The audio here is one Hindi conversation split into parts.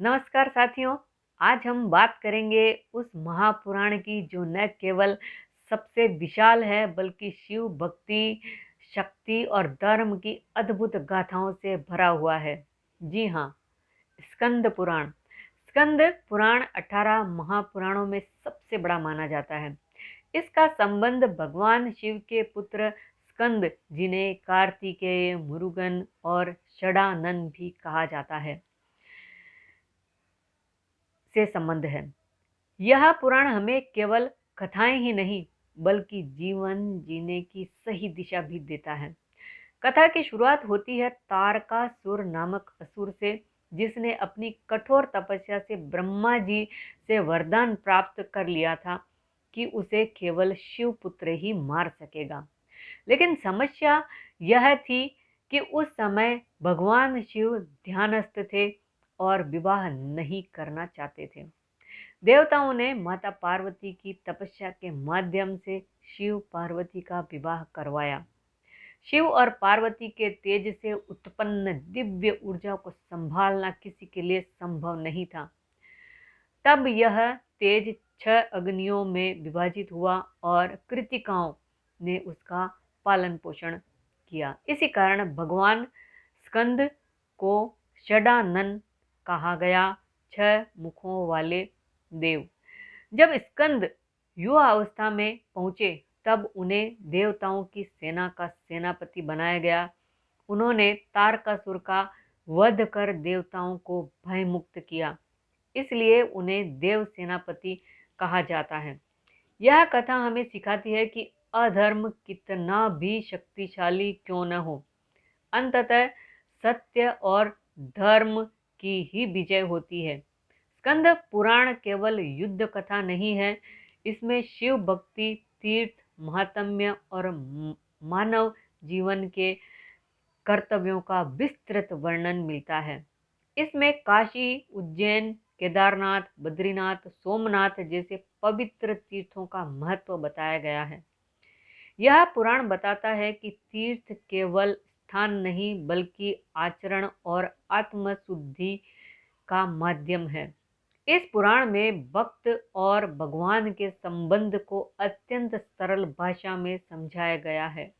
नमस्कार साथियों। आज हम बात करेंगे उस महापुराण की जो न केवल सबसे विशाल है बल्कि शिव भक्ति, शक्ति और धर्म की अद्भुत गाथाओं से भरा हुआ है। जी हाँ, स्कंद पुराण। स्कंद पुराण 18 महापुराणों में सबसे बड़ा माना जाता है। इसका संबंध भगवान शिव के पुत्र स्कंद, जिन्हें कार्तिकेय, मुरुगन और षडानन भी कहा जाता है, से संबंध है। यह पुराण हमें केवल कथाएं ही नहीं बल्कि जीवन जीने की सही दिशा भी देता है। कथा की शुरुआत होती है तारकासुर नामक असुर से, जिसने अपनी कठोर तपस्या से ब्रह्मा जी से वरदान प्राप्त कर लिया था कि उसे केवल शिव पुत्र ही मार सकेगा। लेकिन समस्या यह थी कि उस समय भगवान शिव ध्यानस्थ थे और विवाह नहीं करना चाहते थे। देवताओं ने माता पार्वती की तपस्या के माध्यम से शिव पार्वती का विवाह करवाया। शिव और पार्वती के तेज से उत्पन्न दिव्य ऊर्जा को संभालना किसी के लिए संभव नहीं था। तब यह तेज 6 अग्नियों में विभाजित हुआ और कृतिकाओं ने उसका पालन पोषण किया। इसी कारण भगवान स्कंद को षडानन कहा गया, 6 मुखों वाले देव। जब स्कंद युवा अवस्था में पहुंचे तब उन्हें देवताओं की सेना का सेनापति बनाया गया। उन्होंने तारकासुर का वध कर देवताओं को भयमुक्त किया, इसलिए उन्हें देव सेनापति कहा जाता है। यह कथा हमें सिखाती है कि अधर्म कितना भी शक्तिशाली क्यों न हो, अंततः सत्य और धर्म की ही विजय होती है। स्कंद पुराण केवल युद्ध कथा नहीं है, इसमें शिव भक्ति, तीर्थ, महात्म्य और मानव जीवन के कर्तव्यों का विस्तृत वर्णन मिलता है। इसमें काशी, उज्जैन, केदारनाथ, बद्रीनाथ, सोमनाथ जैसे पवित्र तीर्थों का महत्व बताया गया है। यह पुराण बताता है कि तीर्थ केवल स्थान नहीं बल्कि आचरण और आत्मशुद्धि का माध्यम है। इस पुराण में भक्त और भगवान के संबंध को अत्यंत सरल भाषा में समझाया गया है।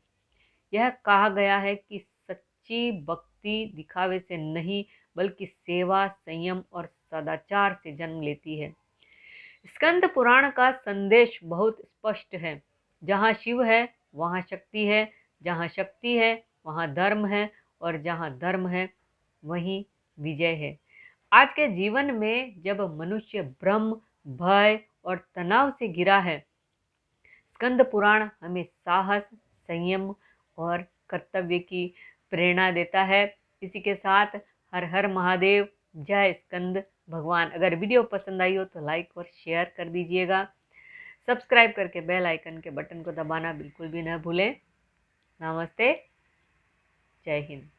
यह कहा गया है कि सच्ची भक्ति दिखावे से नहीं बल्कि सेवा, संयम और सदाचार से जन्म लेती है। स्कंद पुराण का संदेश बहुत स्पष्ट है। जहाँ शिव है वहाँ शक्ति है, जहाँ शक्ति है वहाँ धर्म है, और जहाँ धर्म है वहीं विजय है। आज के जीवन में जब मनुष्य भ्रम, भय और तनाव से घिरा है, स्कंद पुराण हमें साहस, संयम और कर्तव्य की प्रेरणा देता है। इसी के साथ हर हर महादेव, जय स्कंद भगवान। अगर वीडियो पसंद आई हो तो लाइक और शेयर कर दीजिएगा। सब्सक्राइब करके बेल आइकन के बटन को दबाना बिल्कुल भी न भूलें। नमस्ते, जय हिंद।